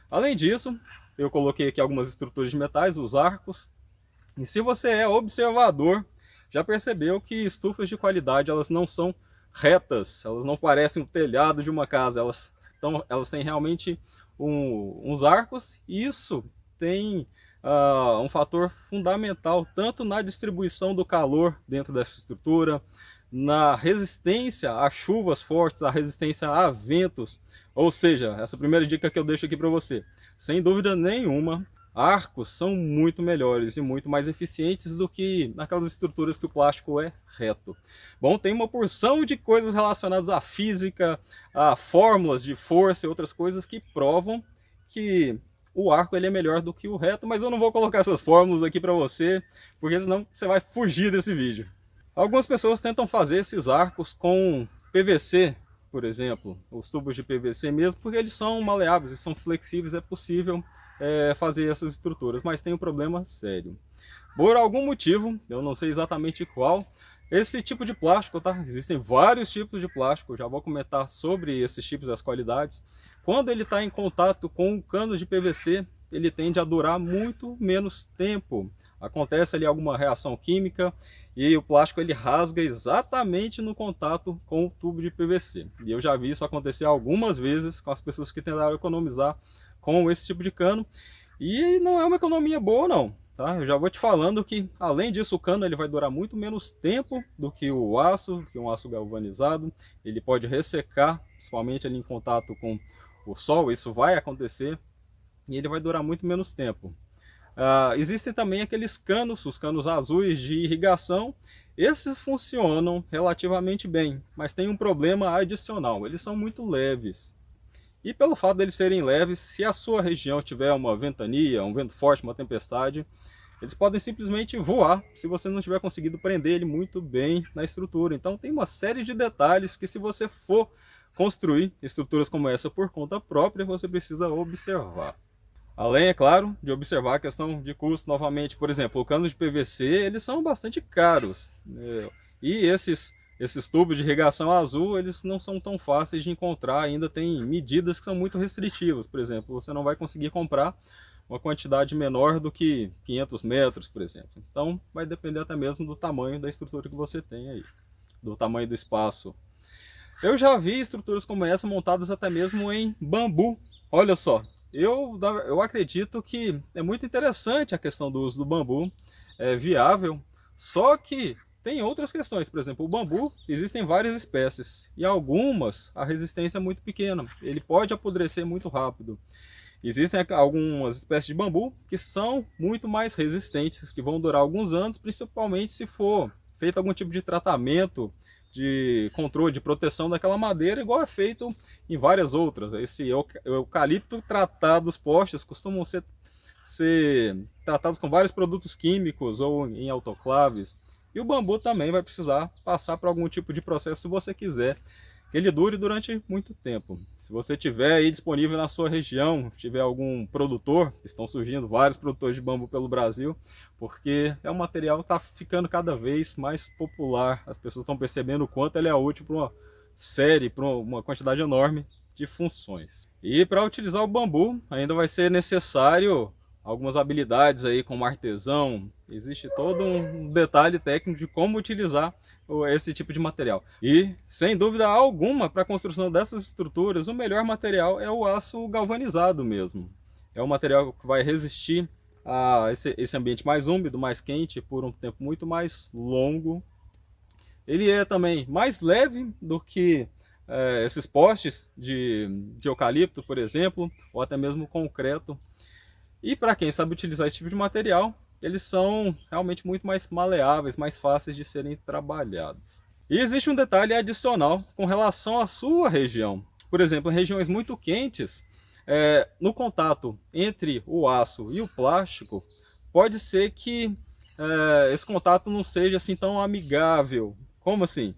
Além disso, eu coloquei aqui algumas estruturas de metais, os arcos. E se você é observador, já percebeu que estufas de qualidade elas não são retas, elas não parecem o telhado de uma casa, elas têm realmente uns arcos, e isso tem um fator fundamental tanto na distribuição do calor dentro dessa estrutura, na resistência a chuvas fortes, a resistência a ventos. Ou seja, essa primeira dica que eu deixo aqui para você, sem dúvida nenhuma, arcos são muito melhores e muito mais eficientes do que naquelas estruturas que o plástico é reto. Bom, tem uma porção de coisas relacionadas à física, a fórmulas de força e outras coisas que provam que o arco ele é melhor do que o reto, mas eu não vou colocar essas fórmulas aqui para você, porque senão você vai fugir desse vídeo. Algumas pessoas tentam fazer esses arcos com PVC, por exemplo, os tubos de PVC mesmo, porque eles são maleáveis, eles são flexíveis, é possível fazer essas estruturas, mas tem um problema sério. Por algum motivo, eu não sei exatamente qual, esse tipo de plástico, tá? Existem vários tipos de plástico, já vou comentar sobre esses tipos e as qualidades. Quando ele está em contato com o cano de PVC, ele tende a durar muito menos tempo. Acontece ali alguma reação química e o plástico ele rasga exatamente no contato com o tubo de PVC. E eu já vi isso acontecer algumas vezes com as pessoas que tentaram economizar com esse tipo de cano. E não é uma economia boa não, tá? Eu já vou te falando que além disso o cano ele vai durar muito menos tempo do que um aço galvanizado. Ele pode ressecar, principalmente ali em contato com o sol, isso vai acontecer. E ele vai durar muito menos tempo. Existem também aqueles canos, os canos azuis de irrigação. Esses funcionam relativamente bem, mas tem um problema adicional, eles são muito leves. E pelo fato de eles serem leves, se a sua região tiver uma ventania, um vento forte, uma tempestade, eles podem simplesmente voar se você não tiver conseguido prender ele muito bem na estrutura. Então tem uma série de detalhes que se você for construir estruturas como essa por conta própria, você precisa observar. Além, é claro, de observar a questão de custo novamente. Por exemplo, o cano de PVC, eles são bastante caros. E esses tubos de irrigação azul, eles não são tão fáceis de encontrar, ainda tem medidas que são muito restritivas. Por exemplo, você não vai conseguir comprar uma quantidade menor do que 500 metros, por exemplo. Então, vai depender até mesmo do tamanho da estrutura que você tem aí, do tamanho do espaço. Eu já vi estruturas como essa montadas até mesmo em bambu. Olha só, eu acredito que é muito interessante a questão do uso do bambu, é viável, só que tem outras questões. Por exemplo, o bambu, existem várias espécies e algumas a resistência é muito pequena, ele pode apodrecer muito rápido. Existem algumas espécies de bambu que são muito mais resistentes, que vão durar alguns anos, principalmente se for feito algum tipo de tratamento, de controle, de proteção daquela madeira, igual é feito em várias outras. Esse eucalipto tratado, os postes costumam ser tratados com vários produtos químicos ou em autoclaves. E o bambu também vai precisar passar por algum tipo de processo se você quiser que ele dure durante muito tempo. Se você tiver aí disponível na sua região, tiver algum produtor, estão surgindo vários produtores de bambu pelo Brasil, porque é um material que está ficando cada vez mais popular. As pessoas estão percebendo o quanto ele é útil para uma série, para uma quantidade enorme de funções. E para utilizar o bambu ainda vai ser necessário algumas habilidades aí como artesão. Existe todo um detalhe técnico de como utilizar esse tipo de material. E, sem dúvida alguma, para a construção dessas estruturas, o melhor material é o aço galvanizado mesmo. É um material que vai resistir a esse ambiente mais úmido, mais quente, por um tempo muito mais longo. Ele é também mais leve do que esses postes de eucalipto, por exemplo, ou até mesmo concreto. E para quem sabe utilizar esse tipo de material, eles são realmente muito mais maleáveis, mais fáceis de serem trabalhados. E existe um detalhe adicional com relação à sua região. Por exemplo, em regiões muito quentes, no contato entre o aço e o plástico, pode ser que esse contato não seja assim tão amigável. Como assim?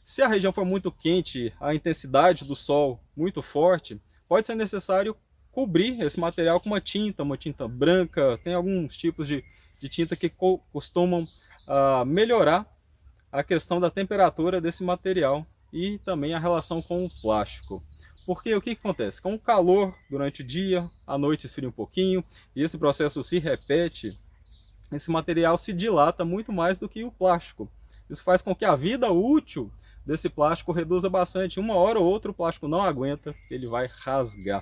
Se a região for muito quente, a intensidade do sol muito forte, pode ser necessário cobrir esse material com uma tinta branca. Tem alguns tipos de tinta que costumam melhorar a questão da temperatura desse material e também a relação com o plástico. Porque o que acontece? Com o calor durante o dia, à noite esfria um pouquinho, e esse processo se repete, esse material se dilata muito mais do que o plástico. Isso faz com que a vida útil desse plástico reduza bastante. Uma hora ou outra o plástico não aguenta, ele vai rasgar.